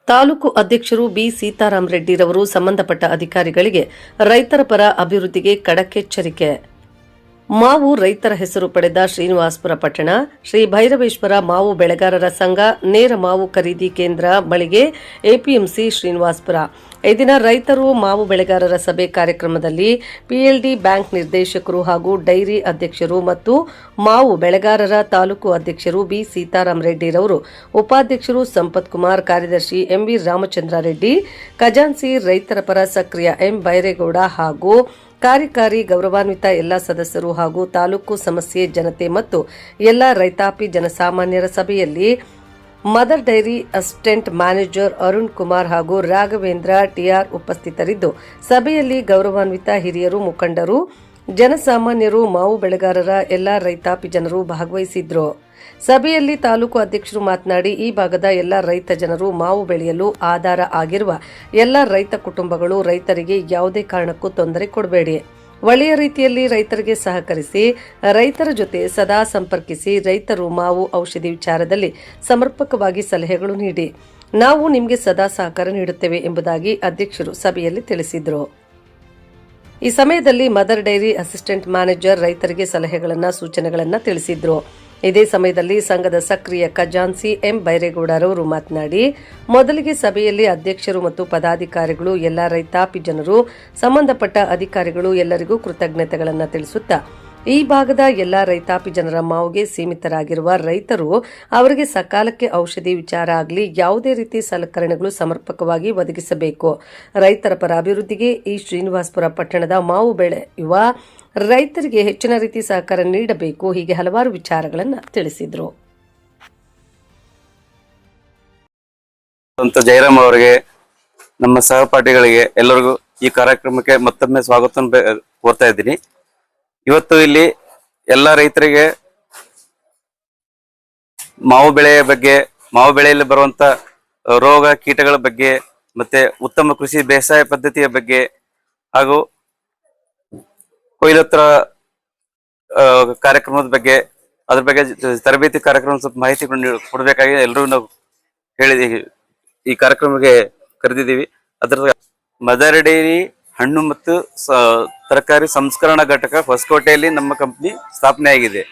ತಾಲೂಕು ಅಧ್ಯಕ್ಷರು ಬಿ ಸೀತಾರಾಮ್ ರೆಡ್ಡಿರವರು ಸಂಬಂಧಪಟ್ಟ ಅಧಿಕಾರಿಗಳಿಗೆ ರೈತರ ಪರ ಅಭಿವೃದ್ಧಿಗೆ ಖಡಕ್ ಎಚ್ಚರಿಕೆ. ಮಾವು ರೈತರ ಹೆಸರು ಪಡೆದ ಶ್ರೀನಿವಾಸಪುರ ಪಟ್ಟಣ ಶ್ರೀ ಭೈರವೇಶ್ವರ ಮಾವು ಬೆಳೆಗಾರರ ಸಂಘ ನೇರ ಮಾವು ಖರೀದಿ ಕೇಂದ್ರ ಮಳಿಗೆ ಎಪಿಎಂಸಿ ಶ್ರೀನಿವಾಸಪುರ. ಈ ದಿನ ರೈತರು ಮಾವು ಬೆಳೆಗಾರರ ಸಭೆ ಕಾರ್ಯಕ್ರಮದಲ್ಲಿ ಪಿಎಲ್ಡಿ ಬ್ಯಾಂಕ್ ನಿರ್ದೇಶಕರು ಹಾಗೂ ಡೈರಿ ಅಧ್ಯಕ್ಷರು ಮತ್ತು ಮಾವು ಬೆಳೆಗಾರರ ತಾಲೂಕು ಅಧ್ಯಕ್ಷರು ಬಿ ಸೀತಾರಾಮ್ ರೆಡ್ಡಿರವರು, ಉಪಾಧ್ಯಕ್ಷರು ಸಂಪತ್ ಕುಮಾರ್, ಕಾರ್ಯದರ್ಶಿ ಎಂವಿ ರಾಮಚಂದ್ರ ರೆಡ್ಡಿ, ಖಜಾನ್ಸಿ ರೈತರ ಪರ ಸಕ್ರಿಯ ಎಂ ಬೈರೇಗೌಡ ಹಾಗೂ ಕಾರ್ಯಕಾರಿ ಗೌರವಾನ್ವಿತ ಎಲ್ಲ ಸದಸ್ಯರು ಹಾಗೂ ತಾಲೂಕು ಸಮಸ್ಯೆ ಜನತೆ ಮತ್ತು ಎಲ್ಲ ರೈತಾಪಿ ಜನಸಾಮಾನ್ಯರ ಸಭೆಯಲ್ಲಿ mother dairy assistant manager Arun Kumar ಹಾಗೂ ರಾಘವೇಂದ್ರ ಟಿಆರ್ ಉಪಸ್ಥಿತರಿದ್ದು, ಸಭೆಯಲ್ಲಿ ಗೌರವಾನ್ವಿತ ಹಿರಿಯರು, ಮುಖಂಡರು, ಜನಸಾಮಾನ್ಯರು, ಮಾವು ಬೆಳೆಗಾರರ ಎಲ್ಲ ರೈತಾಪಿ ಜನರು ಭಾಗವಹಿಸಿದ್ರು. ಸಭೆಯಲ್ಲಿ ತಾಲೂಕು ಅಧ್ಯಕ್ಷರು ಮಾತನಾಡಿ, ಈ ಭಾಗದ ಎಲ್ಲ ರೈತ ಜನರು ಮಾವು ಬೆಳೆಯಲು ಆಧಾರ ಆಗಿರುವ ಎಲ್ಲ ರೈತ ಕುಟುಂಬಗಳು ರೈತರಿಗೆ ಯಾವುದೇ ಕಾರಣಕ್ಕೂ ತೊಂದರೆ ಕೊಡಬೇಡಿ. ಒಳ್ಳೆಯ ರೀತಿಯಲ್ಲಿ ರೈತರಿಗೆ ಸಹಕರಿಸಿ, ರೈತರ ಜೊತೆ ಸದಾ ಸಂಪರ್ಕಿಸಿ, ರೈತರು ಮಾವು ಔಷಧಿ ವಿಚಾರದಲ್ಲಿ ಸಮರ್ಪಕವಾಗಿ ಸಲಹೆಗಳು ನೀಡಿ ನಾವು ನಿಮಗೆ ಸದಾ ಸಹಕಾರ ನೀಡುತ್ತೇವೆ ಎಂಬುದಾಗಿ ಅಧ್ಯಕ್ಷರು ಸಭೆಯಲ್ಲಿ ತಿಳಿಸಿದರು. ಈ ಸಮಯದಲ್ಲಿ ಮದರ್ ಡೈರಿ ಅಸಿಸ್ಟೆಂಟ್ ಮ್ಯಾನೇಜರ್ ರೈತರಿಗೆ ಸಲಹೆಗಳನ್ನು, ಸೂಚನೆಗಳನ್ನು ತಿಳಿಸಿದ್ರು. ಇದೇ ಸಮಯದಲ್ಲಿ ಸಂಘದ ಸಕ್ರಿಯ ಖಜಾನ್ಸಿ ಎಂ ಬೈರೇಗೌಡರವರು ಮಾತನಾಡಿ, ಮೊದಲಿಗೆ ಸಭೆಯಲ್ಲಿ ಅಧ್ಯಕ್ಷರು ಮತ್ತು ಪದಾಧಿಕಾರಿಗಳು, ಎಲ್ಲ ರೈತಾಪಿ ಜನರು, ಸಂಬಂಧಪಟ್ಟ ಅಧಿಕಾರಿಗಳು ಎಲ್ಲರಿಗೂ ಕೃತಜ್ಞತೆಗಳನ್ನು ತಿಳಿಸುತ್ತಾ, ಈ ಭಾಗದ ಎಲ್ಲ ರೈತಾಪಿ ಜನರ ಮಾವಿಗೆ ಸೀಮಿತರಾಗಿರುವ ರೈತರು ಅವರಿಗೆ ಸಕಾಲಕ್ಕೆ ಔಷಧಿ ವಿಚಾರ ಆಗಲಿ ಯಾವುದೇ ರೀತಿ ಸಲಕರಣೆಗಳು ಸಮರ್ಪಕವಾಗಿ ಒದಗಿಸಬೇಕು. ರೈತರ ಪರ ಅಭಿವೃದ್ಧಿಗೆ ಈ ಶ್ರೀನಿವಾಸಪುರ ಪಟ್ಟಣದ ಮಾವು ಬೆಳೆಯುವ ರೈತರಿಗೆ ಹೆಚ್ಚಿನ ರೀತಿ ಸಹಕಾರ ನೀಡಬೇಕು. ಹೀಗೆ ಹಲವಾರು ವಿಚಾರಗಳನ್ನು ತಿಳಿಸಿದರು. ಜಯರಾಮ್ ಅವರಿಗೆ, ನಮ್ಮ ಸಹಪಾಠಿಗಳಿಗೆ ಎಲ್ಲರಿಗೂ ಈ ಕಾರ್ಯಕ್ರಮಕ್ಕೆ ಮತ್ತೊಮ್ಮೆ ಸ್ವಾಗತ ಕೋರ್ತಾ ಇದ್ದೀನಿ. ಇವತ್ತು ಇಲ್ಲಿ ಎಲ್ಲ ರೈತರಿಗೆ ಮಾವು ಬೆಳೆಯ ಬಗ್ಗೆ, ಮಾವು ಬೆಳೆಯಲ್ಲಿ ಬರುವಂತ ರೋಗ ಕೀಟಗಳ ಬಗ್ಗೆ, ಮತ್ತೆ ಉತ್ತಮ ಕೃಷಿ ಬೇಸಾಯ ಪದ್ಧತಿಯ ಬಗ್ಗೆ ಹಾಗೂ ಕೊಯ್ಲೋತ್ತರ ಕಾರ್ಯಕ್ರಮದ ಬಗ್ಗೆ, ಅದ್ರ ಬಗ್ಗೆ ತರಬೇತಿ ಕಾರ್ಯಕ್ರಮ ಸ್ವಲ್ಪ ಮಾಹಿತಿ ಕೊಡಬೇಕಾಗಿ ಎಲ್ಲರೂ ನಾವು ಹೇಳಿ ಈ ಕಾರ್ಯಕ್ರಮಕ್ಕೆ ಕರೆದಿದ್ದೀವಿ. ಅದರ ಮದರ್ ಡೈರಿ ಹಣ್ಣು ಮತ್ತು ತರಕಾರಿ ಸಂಸ್ಕರಣಾ ಘಟಕ ಹೊಸಕೋಟೆಯಲ್ಲಿ ನಮ್ಮ ಕಂಪ್ನಿ ಸ್ಥಾಪನೆ ಆಗಿದೆ.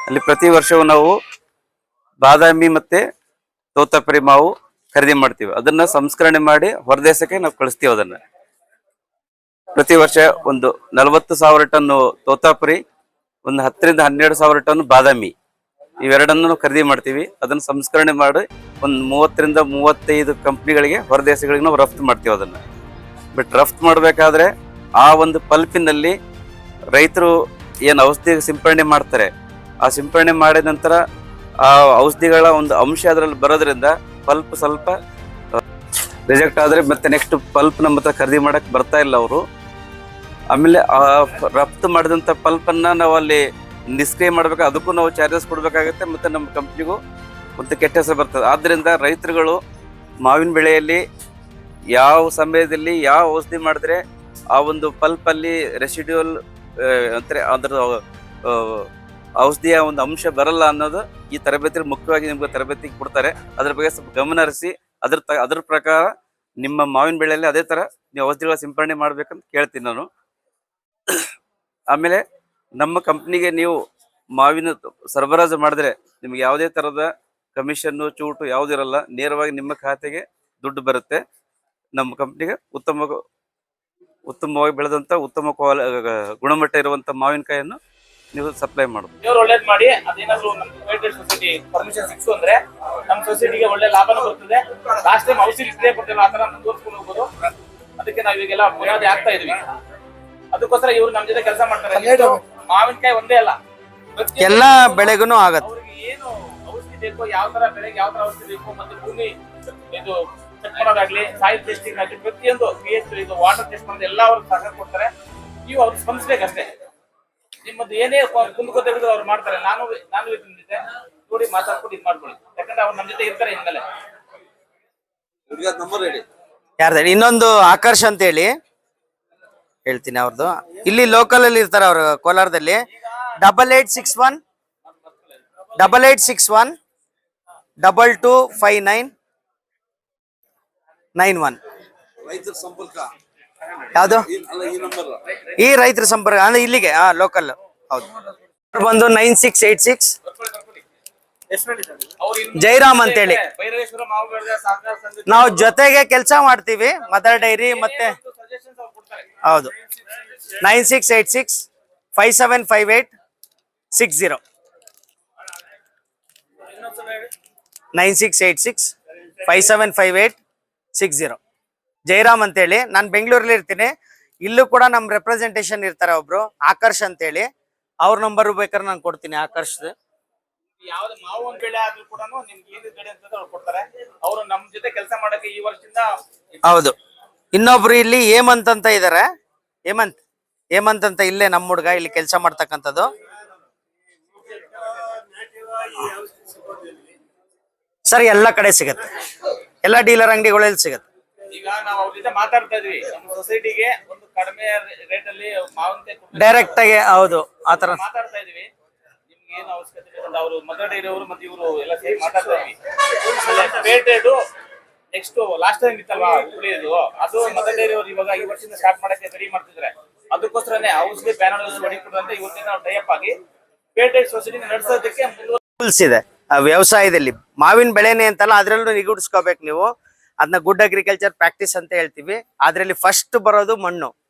ಅಲ್ಲಿ ಪ್ರತಿ ವರ್ಷವೂ ನಾವು ಬಾದಾಮಿ ಮತ್ತೆ ತೋತಾಪುರಿ ಮಾವು ಖರೀದಿ ಮಾಡ್ತೀವಿ. ಅದನ್ನ ಸಂಸ್ಕರಣೆ ಮಾಡಿ ಹೊರದೇಶಕ್ಕೆ ನಾವು ಕಳಿಸ್ತೀವಿ. ಅದನ್ನ ಪ್ರತಿ ವರ್ಷ ಒಂದು 40,000 ಟನ್ ತೋತಾಪುರಿ, ಒಂದು 10,000 ರಿಂದ 12,000 ಟನ್ ಬಾದಾಮಿ, ಇವೆರಡನ್ನು ನಾವು ಖರೀದಿ ಮಾಡ್ತೀವಿ. ಅದನ್ನ ಸಂಸ್ಕರಣೆ ಮಾಡಿ ಒಂದು 30 ರಿಂದ 35 ಕಂಪ್ನಿಗಳಿಗೆ ಹೊರದೇಶಗಳಿಗೆ ನಾವು ರಫ್ತು ಮಾಡ್ತೀವಿ. ಅದನ್ನ ಬಟ್ ರಫ್ತು ಮಾಡಬೇಕಾದ್ರೆ ಆ ಒಂದು ಪಲ್ಪಿನಲ್ಲಿ ರೈತರು ಏನು ಔಷಧಿ ಸಿಂಪರಣೆ ಮಾಡ್ತಾರೆ, ಆ ಸಿಂಪರಣೆ ಮಾಡಿದ ನಂತರ ಆ ಔಷಧಿಗಳ ಒಂದು ಅಂಶ ಅದರಲ್ಲಿ ಬರೋದ್ರಿಂದ ಪಲ್ಪ್ ಸ್ವಲ್ಪ ರಿಜೆಕ್ಟ್ ಆದ್ರೆ ಮತ್ತೆ ನೆಕ್ಸ್ಟ್ ಪಲ್ಪ್ ನಮ್ಮ ಹತ್ರ ಖರೀದಿ ಮಾಡಕ್ ಬರ್ತಾ ಇಲ್ಲ ಅವರು. ಆಮೇಲೆ ಆ ರಫ್ತು ಮಾಡಿದಂಥ ಪಲ್ಪನ್ನ ನಾವು ಅಲ್ಲಿ ನಿಷ್ಕ್ರಿಯ ಮಾಡ್ಬೇಕು, ಅದಕ್ಕೂ ನಾವು ಚಾರ್ಜಸ್ ಕೊಡ್ಬೇಕಾಗತ್ತೆ, ಮತ್ತೆ ನಮ್ಮ ಕಂಪ್ನಿಗೂ ಒಂದು ಕೆಟ್ಟ ಹೆಸರು ಬರ್ತದೆ. ಆದ್ರಿಂದ ರೈತರುಗಳು ಮಾವಿನ ಬೆಳೆಯಲ್ಲಿ ಯಾವ ಸಮಯದಲ್ಲಿ ಯಾವ ಔಷಧಿ ಮಾಡಿದ್ರೆ ಆ ಒಂದು ಪಲ್ಪ್ ಅಲ್ಲಿ ರೆಸಿಡ್ಯೂಲ್ ಅಂದ್ರೆ ಅದ್ರ ಔಷಧಿಯ ಒಂದು ಅಂಶ ಬರಲ್ಲ ಅನ್ನೋದು ಈ ತರಬೇತಿ ಮುಖ್ಯವಾಗಿ ನಿಮ್ಗೆ ತರಬೇತಿ ಕೊಡ್ತಾರೆ. ಅದ್ರ ಬಗ್ಗೆ ಸ್ವಲ್ಪ ಗಮನ ಹರಿಸಿ ಅದ್ರ ಪ್ರಕಾರ ನಿಮ್ಮ ಮಾವಿನ ಬೆಳೆಯಲ್ಲಿ ಅದೇ ತರ ನೀವು ಔಷಧಿಗಳ ಸಿಂಪರಣೆ ಮಾಡ್ಬೇಕಂತ ಕೇಳ್ತೀನಿ ನಾನು. ಆಮೇಲೆ ನಮ್ಮ ಕಂಪ್ನಿಗೆ ನೀವು ಮಾವಿನ ಸರಬರಾಜು ಮಾಡಿದ್ರೆ ನಿಮ್ಗೆ ಯಾವುದೇ ತರದ ಕಮಿಷನ್ನು ಚೂಟು ಯಾವುದಿರಲ್ಲ, ನೇರವಾಗಿ ನಿಮ್ಮ ಖಾತೆಗೆ ದುಡ್ಡು ಬರುತ್ತೆ. ನಮ್ಮ ಕಂಪ್ನಿಗೆ ಉತ್ತಮವಾಗಿ ಬೆಳೆದಂತ ಉತ್ತಮ ಗುಣಮಟ್ಟ ಇರುವಂತ ಮಾವಿನಕಾಯಿಯನ್ನು ನೀವು ಸಪ್ಲೈ ಮಾಡೋದು. ಒಳ್ಳೇದ್ ಮಾಡಿ ಅದೇನಾದ್ರು ನಮ್ಮ ಸೊಸೈಟಿ ಪರ್ಮಿಷನ್ ಸಿಕ್ತು ಅಂದ್ರೆ ನಮ್ಮ ಸೊಸೈಟಿಗೆ ಒಳ್ಳೆ ಲಾಭನೂ ಬರ್ತದೆ. ಲಾಸ್ಟ್ ಟೈಮ್ ಔಷಧಿ ಇಷ್ಟೇ ಕೊಟ್ಟಿಲ್ಲ, ಆತರ ಮುಂದುವರ್ಸ್ಕೊಂಡು ಹೋಗೋದು. ಅದಕ್ಕೆ ನಾವು ಇವಾಗೆಲ್ಲ ಬುನಾದಿ ಆಗ್ತಾ ಇದೀವಿ. ಅದಕ್ಕೋಸ್ಕರ ಇವ್ರು ನಮ್ಮ ಜೊತೆ ಕೆಲಸ ಮಾಡ್ತಾರೆ. ಮಾವಿನಕಾಯಿ ಒಂದೇ ಅಲ್ಲ, ಎಲ್ಲಾ ಬೆಳೆಗೂ ಆಗತ್ತೆ. ಅವ್ರಿಗೆ ಏನು ಔಷಧಿ ಬೇಕು, ಯಾವ ತರ ಬೆಳೆಗೆ ಯಾವ ತರ ಔಷಧಿ ಬೇಕು, ಮತ್ತೆ ಭೂಮಿ ಇದು ಚೆಕ್ ಮಾಡೋದಾಗ್ಲಿ, ಸಾಯಿಲ್ ಟೆಸ್ಟಿಂಗ್ ಆಗಲಿ, ಪ್ರತಿಯೊಂದು pH ಇದು ವಾಟರ್ ಟೆಸ್ಟ್ ಮಾಡೋದು ಎಲ್ಲ ಅವ್ರಿಗೆ ಸಹಕಾರ ಕೊಡ್ತಾರೆ. ನೀವು ಅವ್ರಿಗೆ ಸ್ಪಂದಿಸ್ಬೇಕಷ್ಟೇ. ನಿಮ್ಮದು ಏನೇ ಕುಂದುಕೊತೆ ಅವ್ರು ಮಾಡ್ತಾರೆ. ನಾನು ಜೊತೆ ನೋಡಿ ಮಾತಾಡ್ಕೊಂಡು ಇದು ಮಾಡ್ಕೊಳ್ಳಿ, ಯಾಕಂದ್ರೆ ಅವ್ರು ನಮ್ಮ ಜೊತೆ ಇರ್ತಾರೆ ಹಿನ್ನೆಲೆ. ಯಾರ್ದು ಇನ್ನೊಂದು ಆಕರ್ಷ ಅಂತ ಹೇಳಿ ಹೇಳ್ತೀನಿ, ಅವ್ರದ್ದು ಇಲ್ಲಿ ಲೋಕಲ್ ಅಲ್ಲಿ ಇರ್ತಾರೆ ಅವ್ರು, ಕೋಲಾರದಲ್ಲಿ. 8861 2259 91 ಯಾವ್ದು ಈ ರೈತರ ಸಂಪರ್ಕ ಅಂದ್ರೆ ಇಲ್ಲಿಗೆ ಲೋಕಲ್ ಹೌದು ಬಂದು 9686 ಜೈರಾಮ್ ಅಂತೇಳಿ ಭೈರವೇಶ್ವರ ಮಾವು ಬೆಳೆದ ಸಹಕಾರ ಸಂಘ ನಾವು ಜೊತೆಗೆ ಕೆಲಸ ಮಾಡ್ತೀವಿ ಮದರ್ ಡೈರಿ ಮತ್ತೆ ಸಜೆಷನ್ಸ್ ಅವ್ರು ಕೊಡ್ತಾರೆ. ಹೌದು 9686 575860 9686 575860 ಜೈರಾಮ್ ಅಂತೇಳಿ ನಾನು ಬೆಂಗಳೂರಲ್ಲಿ ಇರ್ತೀನಿ. ಇಲ್ಲೂ ಕೂಡ ನಮ್ಮ ರೆಪ್ರೆಸೆಂಟೇಷನ್ ಇರ್ತಾರೆ ಒಬ್ರು ಆಕರ್ಷ್ ಅಂತೇಳಿ, ಅವ್ರ ನಂಬರ್ ಬೇಕಾದ್ರೆ ನಾನು ಕೊಡ್ತೀನಿ ಆಕರ್ಷ್. ಯಾವ್ದು ಮಾವು ಒಂದ್ ಬೆಳೆ ಆದ್ರೂ ಕೂಡ ನಿಮ್ಗೆ ಏನ್ ಬೆಳೆ ಅಂತ ಅವ್ರು ಕೊಡ್ತಾರೆ. ಅವರು ನಮ್ ಜೊತೆ ಕೆಲಸ ಮಾಡಕ್ಕೆ ಈ ವರ್ಷದಿಂದ ಹೌದು. ಇನ್ನೊಬ್ರು ಇಲ್ಲಿ ಹೇಮಂತ್ ಅಂತ ಇದಾರೆ, ಹೇಮಂತ್ ಅಂತ ಇಲ್ಲೇ ನಮ್ಮ ಹುಡುಗ ಇಲ್ಲಿ ಕೆಲಸ ಮಾಡ್ತಕ್ಕಂಥದ್ದು. ಸರ್ ಎಲ್ಲ ಕಡೆ ಸಿಗತ್ತೆ, ಎಲ್ಲ ಡೀಲರ್ ಅಂಗಡಿಗಳಲ್ಲಿ ಸಿಗತ್ತೆ. ಈಗ ನಾವು ಅವ್ರ ಜೊತೆ ಮಾತಾಡ್ತಾ ಇದ್ವಿ, ನಮ್ಮ ಸೊಸೈಟಿಗೆ ಒಂದು ಕಡಿಮೆ ರೇಟ್ ಅಲ್ಲಿ ಮಾವಂತೆ ಡೈರೆಕ್ಟ್ ಆಗಿ ಹೌದು ಆತರ ಮಾತಾಡ್ತಾ ಇದೀವಿ. ನಿಮ್ಗೆ ಏನು ಅವಶ್ಯಕತೆ ಬೇಕಂತ ಅವರು ಮದರ್ ಡೈರಿ ಅವರು ಮತ್ತೆ ಇವರು ಎಲ್ಲ ಸೇರಿ ಮಾತಾಡ್ತಾ ಇದ್ವಿ. ಪೇಟೆಡು ನೆಕ್ಸ್ಟ್ ಲಾಸ್ಟ್ ಟೈಮ್ ಇತ್ತಲ್ವಾ ಹುಬ್ಳಿದು, ಅದು ಮದರ್ ಡೈರಿ ಅವರು ಇವಾಗ ಈ ವರ್ಷದಿಂದ ಸ್ಟಾರ್ಟ್ ಮಾಡಕ್ಕೆ ರೆಡಿ ಮಾಡ್ತಿದ್ರೆ, ಅದಕ್ಕೋಸ್ಕರನೇ ಔಷಧಿ ಪ್ಯಾನಲ್ ಹೊಡಿಕೊಡು ಅಂತ ಇವತ್ತಿನ ನಾವು ಟೈ ಅಪ್ ಆಗಿ ಪೇಟೆ ಸೊಸೈಟಿ ನಡೆಸೋದಕ್ಕೆ ರೂಲ್ಸ್ ಇದೆ ವ್ಯವಸಾಯದಲ್ಲಿ. ಮಾವಿನ ಬೆಳೆನೇ ಅಂತಲ್ಲ, ಅದ್ರಲ್ಲೂ ನಿಗೂಡಿಸ್ಕೋಬೇಕು ನೀವು. ಅದನ್ನ ಗುಡ್ ಅಗ್ರಿಕಲ್ಚರ್ ಪ್ರಾಕ್ಟೀಸ್ ಅಂತ ಹೇಳ್ತೀವಿ. ಅದ್ರಲ್ಲಿ ಫಸ್ಟ್ ಬರೋದು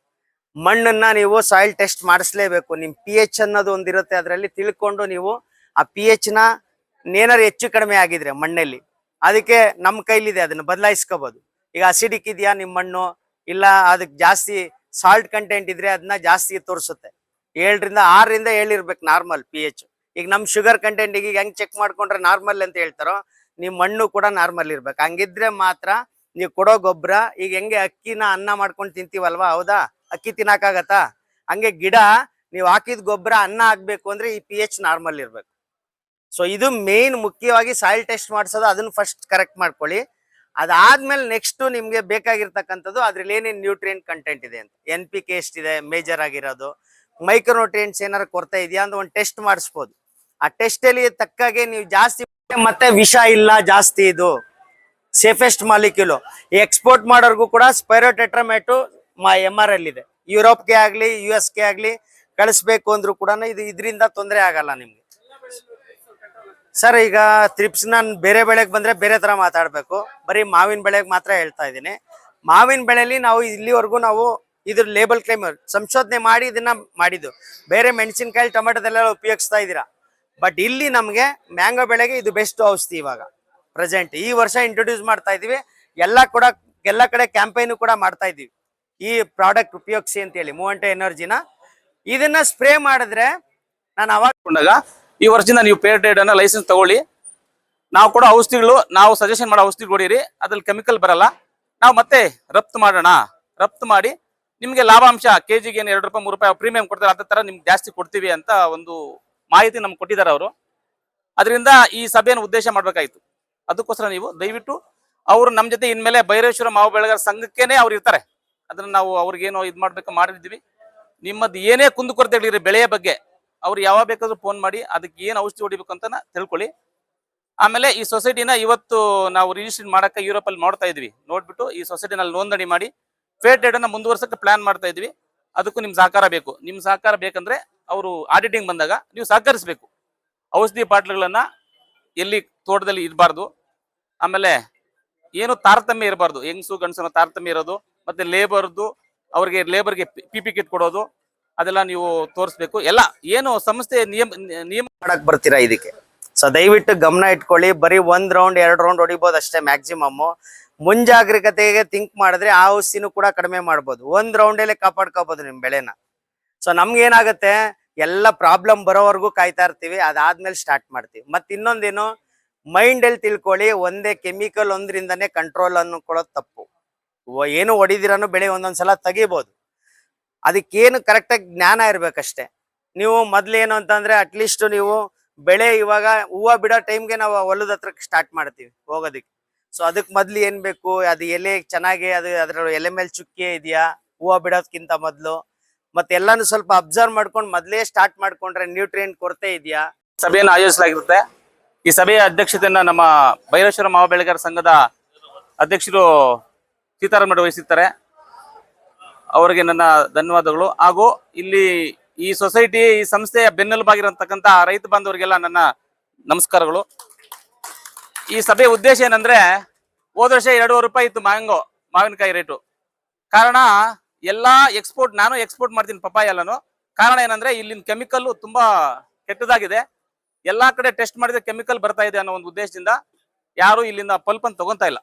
ಮಣ್ಣನ್ನ ನೀವು ಸಾಯಿಲ್ ಟೆಸ್ಟ್ ಮಾಡಿಸ್ಲೇಬೇಕು. ನಿಮ್ pH ಅನ್ನೋದು ಒಂದಿರುತ್ತೆ, ಅದರಲ್ಲಿ ತಿಳ್ಕೊಂಡು ನೀವು ಆ pH ನ ಏನಾರು ಹೆಚ್ಚು ಕಡಿಮೆ ಆಗಿದ್ರೆ ಮಣ್ಣಲ್ಲಿ, ಅದಕ್ಕೆ ನಮ್ಮ ಕೈಲಿದೆ, ಅದನ್ನ ಬದಲಾಯಿಸ್ಕೋಬಹುದು. ಈಗ ಅಸಿಡಿಕ್ ಇದೆಯಾ ನಿಮ್ ಮಣ್ಣು, ಇಲ್ಲ ಅದಕ್ಕೆ ಜಾಸ್ತಿ ಸಾಲ್ಟ್ ಕಂಟೆಂಟ್ ಇದ್ರೆ ಅದನ್ನ ಜಾಸ್ತಿ ತೋರಿಸುತ್ತೆ. 7ರಿಂದ 6ರಿಂದ 7 ಇರ್ಬೇಕು ನಾರ್ಮಲ್ pH. ಈಗ ನಮ್ ಶುಗರ್ ಕಂಟೆಂಟ್ ಈಗ ಹೆಂಗ್ ಚೆಕ್ ಮಾಡ್ಕೊಂಡ್ರೆ ನಾರ್ಮಲ್ ಅಂತ ಹೇಳ್ತಾರೋ, ನಿಮ್ ಮಣ್ಣು ಕೂಡ ನಾರ್ಮಲ್ ಇರ್ಬೇಕು. ಹಂಗಿದ್ರೆ ಮಾತ್ರ ನೀವು ಕೊಡೋ ಗೊಬ್ಬರ, ಈಗ ಹೆಂಗೆ ಅಕ್ಕಿನ ಅನ್ನ ಮಾಡ್ಕೊಂಡು ತಿಂತೀವಲ್ವಾ, ಹೌದಾ, ಅಕ್ಕಿ ತಿನ್ನಕ್ಕಾಗತ್ತಾ? ಹಂಗೆ ಗಿಡ ನೀವು ಹಾಕಿದ ಗೊಬ್ಬರ ಅನ್ನ ಆಗ್ಬೇಕು ಅಂದ್ರೆ ಈ pH ನಾರ್ಮಲ್ ಇರ್ಬೇಕು. ಸೊ ಇದು ಮೇನ್ ಮುಖ್ಯವಾಗಿ ಸಾಯಿಲ್ ಟೆಸ್ಟ್ ಮಾಡಿಸೋದು, ಅದನ್ನ ಫಸ್ಟ್ ಕರೆಕ್ಟ್ ಮಾಡ್ಕೊಳ್ಳಿ. ಅದಾದ್ಮೇಲೆ ನೆಕ್ಸ್ಟ್ ನಿಮ್ಗೆ ಬೇಕಾಗಿರ್ತಕ್ಕಂಥದ್ದು ಅದ್ರಲ್ಲಿ ಏನೇನ್ ನ್ಯೂಟ್ರಿಯೆಂಟ್ ಕಂಟೆಂಟ್ ಇದೆ ಅಂತ, NPK ಎಷ್ಟಿದೆ ಮೇಜರ್ ಆಗಿರೋದು, ಮೈಕ್ರೋನ್ಯೂಟ್ರಿಯೆಂಟ್ಸ್ ಏನಾರು ಕೊರತೆ ಇದೆಯಾ ಅಂತ ಒಂದು ಟೆಸ್ಟ್ ಮಾಡಿಸ್ಬೋದು. ಆ ಟೆಸ್ಟ್ ಅಲ್ಲಿ ತಕ್ಕಾಗೆ ನೀವು ಜಾಸ್ತಿ ಮತ್ತೆ ವಿಷ ಇಲ್ಲ ಜಾಸ್ತಿ, ಇದು ಸೇಫೆಸ್ಟ್ ಮಾಲಿಕ್ಯೂಲ್. ಎಕ್ಸ್ಪೋರ್ಟ್ ಮಾಡೋರ್ಗು ಕೂಡ ಸ್ಪೈರೋಟೆಟ್ರಾಮೆಟು MRL ಇದೆ. ಯುರೋಪ್ಗೆ ಆಗ್ಲಿ US ಗೆ ಆಗ್ಲಿ ಕಳಿಸ್ಬೇಕು ಅಂದ್ರೂ ಕೂಡ ಇದರಿಂದ ತೊಂದರೆ ಆಗಲ್ಲ ನಿಮ್ಗೆ. ಸರ್ ಈಗ ತ್ರಿಪ್ಸ್ ನಾನು ಬೇರೆ ಬೆಳೆಗೆ ಬಂದ್ರೆ ಬೇರೆ ತರ ಮಾತಾಡ್ಬೇಕು, ಬರೀ ಮಾವಿನ ಬೆಳೆಗೆ ಮಾತ್ರ ಹೇಳ್ತಾ ಇದ್ದೀನಿ. ಮಾವಿನ ಬೆಳೆಯಲ್ಲಿ ನಾವು ಇಲ್ಲಿವರೆಗೂ ನಾವು ಇದ್ರ ಲೇಬಲ್ ಕ್ಲೈಮ್ ಸಂಶೋಧನೆ ಮಾಡಿ ಇದನ್ನ ಮಾಡಿದ್ದು. ಬೇರೆ ಮೆಣಸಿನಕಾಯಿ ಟೊಮೆಟೊದೆಲ್ಲ ಉಪಯೋಗಿಸ್ತಾ ಇದ್ದೀರಾ, ಬಟ್ ಇಲ್ಲಿ ನಮ್ಗೆ ಮ್ಯಾಂಗೋ ಬೆಳೆಗೆ ಇದು ಬೆಸ್ಟ್ ಔಷಧಿ ಇವಾಗ ಪ್ರೆಸೆಂಟ್. ಈ ವರ್ಷ ಇಂಟ್ರೊಡ್ಯೂಸ್ ಮಾಡ್ತಾ ಇದೀವಿ, ಎಲ್ಲ ಕಡೆ ಕ್ಯಾಂಪೈನ್ ಕೂಡ ಮಾಡ್ತಾ ಇದೀವಿ. ಈ ಪ್ರಾಡಕ್ಟ್ ಉಪಯೋಗಿಸಿ ಅಂತ ಹೇಳಿ ಮೂವಂಟೆ ಎನರ್ಜಿನ ಇದನ್ನ ಸ್ಪ್ರೇ ಮಾಡಿದ್ರೆ ನಾನು ಅವಾಗ ಈ ವರ್ಷದಿಂದ ನೀವು ಪೇಟೆಡ್ ಅನ್ನ ಲೈಸೆನ್ಸ್ ತಗೊಳ್ಳಿ. ನಾವು ಕೂಡ ಔಷಧಿಗಳು, ನಾವು ಸಜೆಷನ್ ಮಾಡೋ ಔಷಧಿಗಳು ಹೊಡೀರಿ, ಅದ್ರಲ್ಲಿ ಕೆಮಿಕಲ್ ಬರಲ್ಲ. ನಾವು ಮತ್ತೆ ರಫ್ತು ಮಾಡೋಣ, ರಫ್ತು ಮಾಡಿ ನಿಮ್ಗೆ ಲಾಭಾಂಶ ಕೆಜಿಗೆ ಏನು 2 ರೂಪಾಯಿ 3 ರೂಪಾಯಿ ಪ್ರೀಮಿಯಂ ಕೊಡ್ತಾರೆ, ಅದೇ ತರ ನಿಮ್ಗೆ ಜಾಸ್ತಿ ಕೊಡ್ತೀವಿ ಅಂತ ಒಂದು ಮಾಹಿತಿ ನಮ್ಗೆ ಕೊಟ್ಟಿದ್ದಾರೆ ಅವರು. ಅದರಿಂದ ಈ ಸಭೆಯನ್ನು ಉದ್ದೇಶ ಮಾಡ್ಬೇಕಾಯ್ತು. ಅದಕ್ಕೋಸ್ಕರ ನೀವು ದಯವಿಟ್ಟು ಅವರು ನಮ್ಮ ಜೊತೆ ಇನ್ಮೇಲೆ ಭೈರವೇಶ್ವರ ಮಾವು ಬೆಳೆಗಾರ ಸಂಘಕ್ಕೇನೆ ಅವ್ರು ಇರ್ತಾರೆ. ಅದನ್ನ ನಾವು ಅವ್ರಿಗೇನೋ ಇದು ಮಾಡ್ಬೇಕು ಮಾಡಿದ್ದೀವಿ. ನಿಮ್ಮದು ಏನೇ ಕುಂದುಕೊರತೆಗಳಿರಿ ಬೆಳೆಯ ಬಗ್ಗೆ ಅವ್ರು ಯಾವಾಗ ಬೇಕಾದ್ರೂ ಫೋನ್ ಮಾಡಿ ಅದಕ್ಕೆ ಏನು ಔಷಧಿ ಹೊಡಿಬೇಕು ಅಂತ ತಿಳ್ಕೊಳ್ಳಿ. ಆಮೇಲೆ ಈ ಸೊಸೈಟಿನ ಇವತ್ತು ನಾವು ರಿಜಿಸ್ಟ್ರೇಷನ್ ಮಾಡಕ್ಕೆ ಯುರೋಪಲ್ಲಿ ನೋಡ್ತಾ ಇದ್ವಿ. ನೋಡ್ಬಿಟ್ಟು ಈ ಸೊಸೈಟಿನಲ್ಲಿ ನೋಂದಣಿ ಮಾಡಿ ಫೇರ್ ಟ್ರೇಡ್ ಅನ್ನ ಮುಂದುವರ್ಸಕ್ಕೆ ಪ್ಲಾನ್ ಮಾಡ್ತಾ ಇದ್ವಿ. ಅದಕ್ಕೂ ನಿಮ್ ಸಹಕಾರ ಬೇಕು. ನಿಮ್ ಸಹಕಾರ ಬೇಕಂದ್ರೆ ಅವರು ಆಡಿಟಿಂಗ್ ಬಂದಾಗ ನೀವು ಸಹಕರಿಸಬೇಕು. ಔಷಧಿ ಬಾಟ್ಲುಗಳನ್ನ ಎಲ್ಲಿ ತೋಟದಲ್ಲಿ ಇರಬಾರ್ದು, ಆಮೇಲೆ ಏನು ತಾರತಮ್ಯ ಇರಬಾರ್ದು, ಹೆಂಗಸು ಗಂಡಸನ ತಾರತಮ್ಯ ಇರೋದು, ಮತ್ತೆ ಅವ್ರಿಗೆ ಲೇಬರ್ಗೆ PP ಕಿಟ್ ಕೊಡೋದು, ಅದೆಲ್ಲ ನೀವು ತೋರಿಸ್ಬೇಕು. ಎಲ್ಲ ಏನು ಸಂಸ್ಥೆ ನಿಯಮ ಮಾಡಕ್ ಬರ್ತೀರಾ ಇದಕ್ಕೆ. ಸೊ ದಯವಿಟ್ಟು ಗಮನ ಇಟ್ಕೊಳ್ಳಿ. ಬರೀ 1 ರೌಂಡ್ 2 ರೌಂಡ್ ಹೊಡಿಬೋದು ಅಷ್ಟೇ ಮ್ಯಾಕ್ಸಿಮಮ್. ಮುಂಜಾಗ್ರತೆಗೆ ಥಿಂಕ್ ಮಾಡಿದ್ರೆ ಆ ಔಷಧಿನೂ ಕೂಡ ಕಡಿಮೆ ಮಾಡ್ಬೋದು. 1 ರೌಂಡಲ್ಲೇ ಕಾಪಾಡ್ಕೋಬಹುದು ನಿಮ್ ಬೆಳೆನ. ಸೊ ನಮ್ಗೆ ಏನಾಗುತ್ತೆ, ಎಲ್ಲ ಪ್ರಾಬ್ಲಮ್ ಬರೋವರೆಗೂ ಕಾಯ್ತಾ ಇರ್ತೀವಿ, ಅದಾದ್ಮೇಲೆ ಸ್ಟಾರ್ಟ್ ಮಾಡ್ತೀವಿ. ಮತ್ತೆ ಇನ್ನೊಂದೇನು, ಮೈಂಡ್ ಅಲ್ಲಿ ತಿಳ್ಕೊಳ್ಳಿ, ಒಂದೇ ಕೆಮಿಕಲ್ ಒಂದ್ರಿಂದಾನೇ ಕಂಟ್ರೋಲ್ ಅನ್ಕೊಳ್ಳೋದು ತಪ್ಪು. ಏನು ಹೊಡಿದಿರಾನು ಬೆಳೆ ಒಂದೊಂದ್ಸಲ ತೆಗಿಬಹುದು. ಅದಕ್ಕೇನು ಕರೆಕ್ಟಾಗಿ ಜ್ಞಾನ ಇರ್ಬೇಕಷ್ಟೇ. ನೀವು ಮೊದ್ಲೇನು ಅಂತಂದ್ರೆ ಅಟ್ಲೀಸ್ಟ್ ನೀವು ಬೆಳೆ ಇವಾಗ ಹೂವು ಬಿಡೋ ಟೈಮ್ಗೆ ನಾವು ಹೊಲದ ಹತ್ರ ಸ್ಟಾರ್ಟ್ ಮಾಡ್ತೀವಿ ಹೋಗೋದಕ್ಕೆ. ಸೊ ಅದಕ್ಕೆ ಮೊದ್ಲು ಏನ್ ಬೇಕು, ಅದು ಎಲೆ ಚೆನ್ನಾಗಿ ಅದ್ರ ಎಲೆ ಮೇಲೆ ಚುಕ್ಕೆ ಇದೆಯಾ ಹೂವು ಬಿಡೋದ್ಕಿಂತ ಮೊದ್ಲು, ಮತ್ತೆ ಎಲ್ಲಾನು ಸ್ವಲ್ಪ ಅಬ್ಸರ್ವ್ ಮಾಡ್ಕೊಂಡು ಮೊದ್ಲೇ ಸ್ಟಾರ್ಟ್ ಮಾಡ್ಕೊಂಡ್ರೆ ನ್ಯೂಟ್ರಿಯೆಂಟ್ ಕೊರತೆ ಇದೆಯಾ. ಸಭೆಯನ್ನು ಆಯೋಜಿಸಲಾಗಿರುತ್ತೆ. ಈ ಸಭೆಯ ಅಧ್ಯಕ್ಷತೆಯನ್ನ ನಮ್ಮ ಭೈರವೇಶ್ವರ ಮಾವು ಬೆಳೆಗಾರ ಸಂಘದ ಅಧ್ಯಕ್ಷರು ಸೀತಾರಾಮ್ ರೆಡ್ಡಿ ವಹಿಸಿರ್ತಾರೆ. ಅವರಿಗೆ ನನ್ನ ಧನ್ಯವಾದಗಳು. ಹಾಗೂ ಇಲ್ಲಿ ಈ ಸೊಸೈಟಿ, ಈ ಸಂಸ್ಥೆಯ ಬೆನ್ನೆಲುಬಾಗಿರತಕ್ಕಂತ ರೈತ ಬಾಂಧವರಿಗೆಲ್ಲ ನನ್ನ ನಮಸ್ಕಾರಗಳು. ಈ ಸಭೆಯ ಉದ್ದೇಶ ಏನಂದ್ರೆ, ಹೋದ ವರ್ಷ 2.5 ರೂಪಾಯಿ ಇತ್ತು ಮಾವಿನಕಾಯಿ ರೇಟು. ಕಾರಣ ಎಲ್ಲಾ ನಾನು ಎಕ್ಸ್ಪೋರ್ಟ್ ಮಾಡ್ತೀನಿ ಪಪ್ಪಾಯ ಎಲ್ಲಾನು. ಕಾರಣ ಏನಂದ್ರೆ ಇಲ್ಲಿನ ಕೆಮಿಕಲ್ ತುಂಬಾ ಕೆಟ್ಟದಾಗಿದೆ. ಎಲ್ಲಾ ಕಡೆ ಟೆಸ್ಟ್ ಮಾಡಿದ್ರೆ ಕೆಮಿಕಲ್ ಬರ್ತಾ ಇದೆ ಅನ್ನೋ ಒಂದು ಉದ್ದೇಶದಿಂದ ಯಾರು ಇಲ್ಲಿಂದ ಪಲ್ಪ್ ಅನ್ನು ತಗೊಂತಾ ಇಲ್ಲ.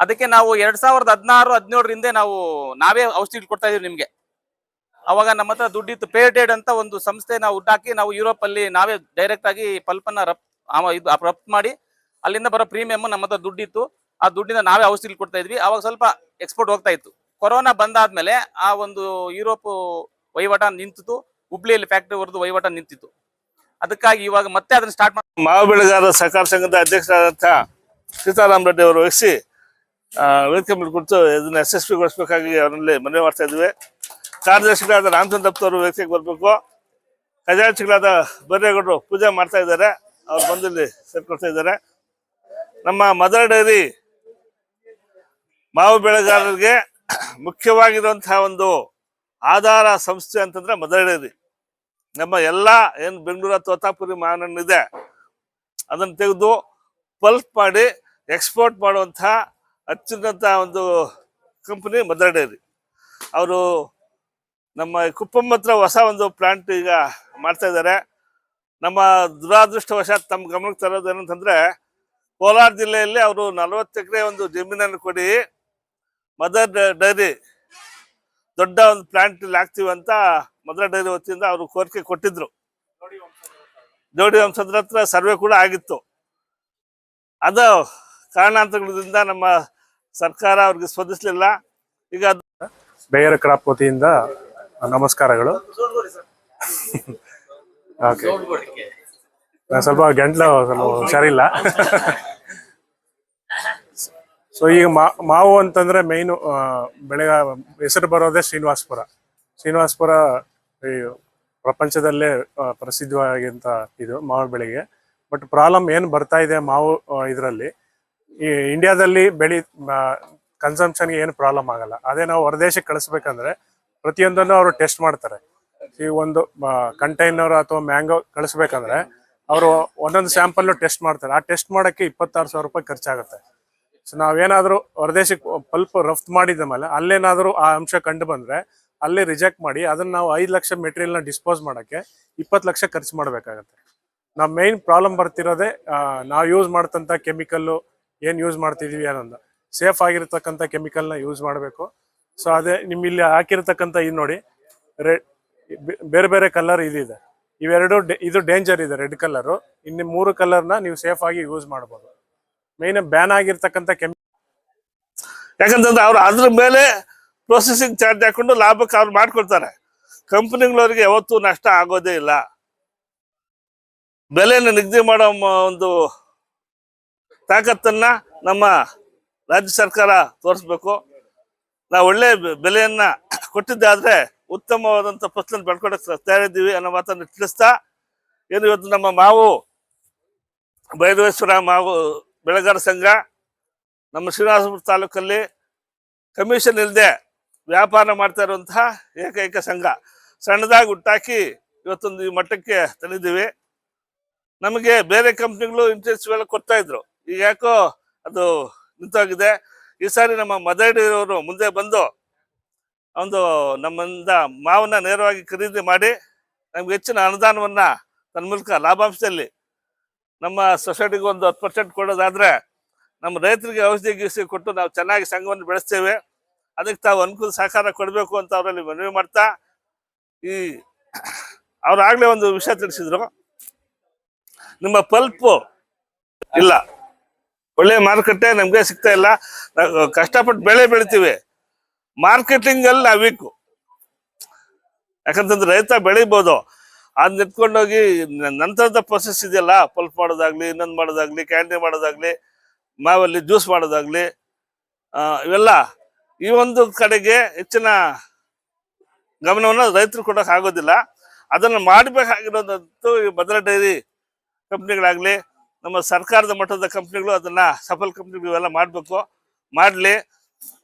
ಅದಕ್ಕೆ ನಾವು 2016-17 ನಾವು ನಾವೇ ಔಷಧಿ ಕೊಡ್ತಾ ಇದೀವಿ ನಿಮ್ಗೆ. ಅವಾಗ ನಮ್ಮ ಹತ್ರ ದುಡ್ಡಿತ್ತು. ಪೇಟೆಡ್ ಅಂತ ಒಂದು ಸಂಸ್ಥೆ ನಾವು ಹುಟ್ಟಾಕಿ ನಾವು ಯುರೋಪ್ ಅಲ್ಲಿ ನಾವೇ ಡೈರೆಕ್ಟ್ ಆಗಿ ಪಲ್ಪ್ ಅನ್ನ ರಫ್ತು ಮಾಡಿ ಅಲ್ಲಿಂದ ಬರೋ ಪ್ರೀಮಿಯಂ ನಮ್ಮ ಹತ್ರ ದುಡ್ಡಿತ್ತು. ಆ ದುಡ್ಡಿಂದ ನಾವೇ ಔಷಧಿ ಕೊಡ್ತಾ ಇದ್ವಿ. ಅವಾಗ ಸ್ವಲ್ಪ ಎಕ್ಸ್ಪೋರ್ಟ್ ಹೋಗ್ತಾ ಇತ್ತು. ಕೊರೋನಾ ಬಂದಾದ್ಮೇಲೆ ಆ ಒಂದು ಯುರೋಪ್ ವಹಿವಾಟ ನಿಂತಿತ್ತು. ಹುಬ್ಳಿಯಲ್ಲಿ ಫ್ಯಾಕ್ಟರಿ ಹೊರದು ವಹಿವಾಟ ನಿಂತಿತ್ತು. ಅದಕ್ಕಾಗಿ ಇವಾಗ ಮತ್ತೆ ಅದನ್ನ ಸ್ಟಾರ್ಟ್ ಮಾಡಿ ಮಾವು ಬೆಳೆಗಾರರ ಸಹಕಾರ ಸಂಘದ ಅಧ್ಯಕ್ಷರಾದಂತಹ ಸೀತಾರಾಮ್ ರೆಡ್ಡಿ ಅವರು ವಹಿಸಿ ವೇದಿಕೆ ಮೇಲೆ ಕುರಿತು ಇದನ್ನ ಯಶಸ್ವಿಗೊಳಿಸಬೇಕಾಗಿ ಅವರಲ್ಲಿ ಮನವಿ ಮಾಡ್ತಾ ಇದ್ವಿ. ಕಾರ್ಯದರ್ಶಿಗಳಾದ ರಾಮಚಂದ್ರ ಅವರು ವೇದಿಕೆಗೆ ಬರಬೇಕು. ಖಜಾಂಚಿಗಳಾದ ಬೈರೇಗೌಡರು ಪೂಜೆ ಮಾಡ್ತಾ ಇದ್ದಾರೆ. ಅವ್ರು ಬಂದು ಇಲ್ಲಿ ಸೇರ್ಕೊಳ್ತಾ ಇದ್ದಾರೆ. ನಮ್ಮ ಮದರ್ ಡೈರಿ ಮಾವು ಬೆಳೆಗಾರರಿಗೆ ಮುಖ್ಯವಾಗಿರುವಂತಹ ಒಂದು ಆಧಾರ ಸಂಸ್ಥೆ ಅಂತಂದ್ರೆ ಮದರ್ ಡೈರಿ. ನಮ್ಮ ಎಲ್ಲ ಏನು ಬೆಂಗಳೂರು ತೋತಾಪುರಿ ಮಾವಿನ ಹಣ್ಣು ಇದೆ ಅದನ್ನು ತೆಗೆದು ಪಲ್ಪ್ ಮಾಡಿ ಎಕ್ಸ್ಪೋರ್ಟ್ ಮಾಡುವಂತಹ ಅತ್ಯುನ್ನತ ಒಂದು ಕಂಪನಿ ಮದರ್ ಡೈರಿ. ಅವರು ನಮ್ಮ ಕುಪ್ಪಂ ಹತ್ರ ಹೊಸ ಒಂದು ಪ್ಲಾಂಟ್ ಈಗ ಮಾಡ್ತಾ ಇದ್ದಾರೆ. ನಮ್ಮ ದುರಾದೃಷ್ಟವಶಾತ್ ತಮ್ಮ ಗಮನಕ್ಕೆ ತರೋದು ಏನಂತಂದ್ರೆ, ಕೋಲಾರ ಜಿಲ್ಲೆಯಲ್ಲಿ ಅವರು 40 ಎಕರೆ ಒಂದು ಜಮೀನನ್ನು ಕೊಡಿ ಮದರ್ ಡೈರಿ ದೊಡ್ಡ ಒಂದು ಪ್ಲಾಂಟ್ ಇಲ್ಲಿ ಹಾಕ್ತೀವಿ ಅಂತ ಮದರ್ ಡೈರಿ ವತಿಯಿಂದ ಅವರು ಕೋರಿಕೆ ಕೊಟ್ಟಿದ್ರು. ಜೋಡಿ ವಂಶದ್ರ ಹತ್ರ ಸರ್ವೆ ಕೂಡ ಆಗಿತ್ತು. ಅದು ಕಾರಣಾಂತರಗಳಿಂದ ನಮ್ಮ ಸರ್ಕಾರ ಅವ್ರಿಗೆ ಸ್ಪಂದಿಸಲಿಲ್ಲ. ಈಗ ಬೇಯರ್ ಕ್ರಾಪ್ ವತಿಯಿಂದ ನಮಸ್ಕಾರಗಳು. ಓಕೆ, ಸ್ವಲ್ಪ ಗಂಟ್ಲು ಸ್ವಲ್ಪ ಹುಷಾರಿಲ್ಲ. ಸೊ ಈಗ ಮಾವು ಅಂತಂದ್ರೆ ಮೇಯ್ನು ಬೆಳೆ ಹೆಸರು ಬರೋದೇ ಶ್ರೀನಿವಾಸಪುರ ಈ ಪ್ರಪಂಚದಲ್ಲೇ ಪ್ರಸಿದ್ಧವಾಗಿಂತ ಇದು ಮಾವು ಬೆಳೆಗೆ. ಬಟ್ ಪ್ರಾಬ್ಲಮ್ ಏನು ಬರ್ತಾ ಇದೆ ಮಾವು ಇದರಲ್ಲಿ, ಈ ಇಂಡಿಯಾದಲ್ಲಿ ಕನ್ಸಂಪ್ಷನ್ಗೆ ಏನು ಪ್ರಾಬ್ಲಮ್ ಆಗಲ್ಲ. ಅದೇ ನಾವು ಹೊರದೇಶಕ್ಕೆ ಕಳಿಸ್ಬೇಕಂದ್ರೆ ಪ್ರತಿಯೊಂದನ್ನು ಅವರು ಟೆಸ್ಟ್ ಮಾಡ್ತಾರೆ. ಈ ಒಂದು ಕಂಟೈನರ್ ಅಥವಾ ಮ್ಯಾಂಗೋ ಕಳಿಸ್ಬೇಕಂದ್ರೆ ಅವರು ಒಂದೊಂದು ಸ್ಯಾಂಪಲ್ ಟೆಸ್ಟ್ ಮಾಡ್ತಾರೆ. ಆ ಟೆಸ್ಟ್ ಮಾಡೋಕ್ಕೆ 26,000 ರೂಪಾಯಿ ಖರ್ಚಾಗುತ್ತೆ. ಸೊ ನಾವೇನಾದರೂ ಹೊರದೇಶಕ್ಕೆ ಪಲ್ಪ್ ರಫ್ತು ಮಾಡಿದ ಮೇಲೆ ಅಲ್ಲೇನಾದರೂ ಆ ಅಂಶ ಕಂಡು ಬಂದರೆ ಅಲ್ಲೇ ರಿಜೆಕ್ಟ್ ಮಾಡಿ ಅದನ್ನು ನಾವು 5 ಲಕ್ಷ ಮೆಟೀರಿಯಲ್ನ ಡಿಸ್ಪೋಸ್ ಮಾಡೋಕ್ಕೆ 20 ಲಕ್ಷ ಖರ್ಚು ಮಾಡಬೇಕಾಗತ್ತೆ. ನಾವು ಮೇಯ್ನ್ ಪ್ರಾಬ್ಲಮ್ ಬರ್ತಿರೋದೇ ನಾವು ಯೂಸ್ ಮಾಡ್ತಂಥ ಕೆಮಿಕಲ್ಲು ಏನು ಯೂಸ್ ಮಾಡ್ತಿದ್ದೀವಿ ಅನ್ನೋದು ಸೇಫ್ ಆಗಿರ್ತಕ್ಕಂಥ ಕೆಮಿಕಲ್ನ ಯೂಸ್ ಮಾಡಬೇಕು. ಸೊ ಅದೇ ನಿಮ್ಮ ಇಲ್ಲಿ ಹಾಕಿರ್ತಕ್ಕಂಥ ಇದು ನೋಡಿ, ಬೇರೆ ಬೇರೆ ಕಲರ್ ಇದಿದೆ. ಇವೆರಡು ಇದು ಡೇಂಜರ್ ಇದೆ, ರೆಡ್ ಕಲರು. ಇನ್ನು 3 ಕಲರ್ನ ನೀವು ಸೇಫ್ ಆಗಿ ಯೂಸ್ ಮಾಡ್ಬೋದು. ಮೇಯ್ನ್ ಬ್ಯಾನ್ ಆಗಿರ್ತಕ್ಕಂಥ ಯಾಕಂತಂದ್ರೆ ಅವ್ರು ಅದ್ರ ಮೇಲೆ ಪ್ರೊಸೆಸಿಂಗ್ ಚಾರ್ಜ್ ಹಾಕೊಂಡು ಲಾಭಕ್ಕೆ ಅವ್ರು ಮಾಡ್ಕೊಳ್ತಾರೆ. ಕಂಪನಿಗಳವರಿಗೆ ಯಾವತ್ತೂ ನಷ್ಟ ಆಗೋದೇ ಇಲ್ಲ. ಬೆಲೆಯನ್ನು ನಿಗದಿ ಮಾಡೋ ಒಂದು ತಾಕತ್ತನ್ನ ನಮ್ಮ ರಾಜ್ಯ ಸರ್ಕಾರ ತೋರಿಸ್ಬೇಕು. ನಾವು ಒಳ್ಳೆ ಬೆಲೆಯನ್ನ ಕೊಟ್ಟಿದ್ದಾದ್ರೆ ಉತ್ತಮವಾದಂಥ ಫಸಲನ್ನು ಬೆಳ್ಕೊಳಕ್ಕೆ ತಯಾರಿದ್ದೀವಿ ಅನ್ನೋ ಮಾತನ್ನು ತಿಳಿಸ್ತಾ, ಏನು ಇವತ್ತು ನಮ್ಮ ಮಾವು ಬೈರವೇಶ್ವರ ಮಾವು ಬೆಳೆಗಾರ ಸಂಘ ನಮ್ಮ ಶ್ರೀನಿವಾಸಪುರ ತಾಲೂಕಲ್ಲಿ ಕಮಿಷನ್ ಇಲ್ಲದೆ ವ್ಯಾಪಾರ ಮಾಡ್ತಾ ಇರುವಂತಹ ಏಕೈಕ ಸಂಘ. ಸಣ್ಣದಾಗಿ ಹುಟ್ಟಾಕಿ ಇವತ್ತೊಂದು ಈ ಮಟ್ಟಕ್ಕೆ ತಂದಿದ್ದೀವಿ. ನಮಗೆ ಬೇರೆ ಕಂಪ್ನಿಗಳು ಇಂಟ್ರೆಸ್ಟ್ಗಳು ಕೊಡ್ತಾ ಇದ್ರು, ಈಗ ಯಾಕೋ ಅದು ನಿಂತೋಗಿದೆ. ಈ ಸಾರಿ ನಮ್ಮ ಮದರ್ ಡೈರಿ ಅವರು ಮುಂದೆ ಬಂದು ಒಂದು ನಮ್ಮಿಂದ ಮಾವನ್ನ ನೇರವಾಗಿ ಖರೀದಿ ಮಾಡಿ ನಮ್ಗೆ ಹೆಚ್ಚಿನ ಅನುದಾನವನ್ನ ತನ್ನ ಮೂಲಕ ಲಾಭಾಂಶದಲ್ಲಿ ನಮ್ಮ ಸೊಸೈಟಿಗೆ ಒಂದು 10% ಕೊಡೋದಾದ್ರೆ ನಮ್ಮ ರೈತರಿಗೆ ಔಷಧಿ ಕೊಟ್ಟು ನಾವು ಚೆನ್ನಾಗಿ ಸಂಘವನ್ನು ಬೆಳೆಸ್ತೇವೆ. ಅದಕ್ಕೆ ತಾವು ಅನುಕೂಲ ಸಹಕಾರ ಕೊಡಬೇಕು ಅಂತ ಅವರಲ್ಲಿ ಮನವಿ ಮಾಡ್ತಾ, ಈ ಅವ್ರಾಗ್ಲೇ ಒಂದು ವಿಷಯ ತಿಳಿಸಿದ್ರು, ನಿಮ್ಮ ಪಲ್ಪ್ ಇಲ್ಲ, ಒಳ್ಳೆ ಮಾರುಕಟ್ಟೆ ನಮ್ಗೆ ಸಿಗ್ತಾ ಇಲ್ಲ, ಕಷ್ಟಪಟ್ಟು ಬೆಳೆ ಬೆಳಿತೀವಿ, ಮಾರ್ಕೆಟಿಂಗ್ ಅಲ್ಲಿ ನಾವು ವೀಕು. ಯಾಕಂತಂದ್ರೆ ರೈತ ಬೆಳಿಬೋದು, ಅದ್ ನಿಂತ್ಕೊಂಡೋಗಿ ನಂತರದ ಪ್ರೊಸೆಸ್ ಇದೆಯಲ್ಲ, ಪಲ್ಪ್ ಮಾಡೋದಾಗ್ಲಿ, ಇನ್ನೊಂದು ಮಾಡೋದಾಗ್ಲಿ, ಕ್ಯಾಂಡಿ ಮಾಡೋದಾಗ್ಲಿ, ಮಾವಲ್ಲಿ ಜ್ಯೂಸ್ ಮಾಡೋದಾಗ್ಲಿ, ಇವೆಲ್ಲ ಈ ಒಂದು ಕಡೆಗೆ ಹೆಚ್ಚಿನ ಗಮನವನ್ನು ರೈತರು ಕೊಡೋಕೆ ಆಗೋದಿಲ್ಲ. ಅದನ್ನು ಮಾಡಬೇಕಾಗಿರೋದಂತೂ ಈ ಮದರ್ ಡೈರಿ ಕಂಪ್ನಿಗಳಾಗ್ಲಿ, ನಮ್ಮ ಸರ್ಕಾರದ ಮಟ್ಟದ ಕಂಪ್ನಿಗಳು ಅದನ್ನ ಸಫಲ್ ಕಂಪ್ನಿಗಳು ಇವೆಲ್ಲ ಮಾಡಬೇಕು, ಮಾಡಲಿ.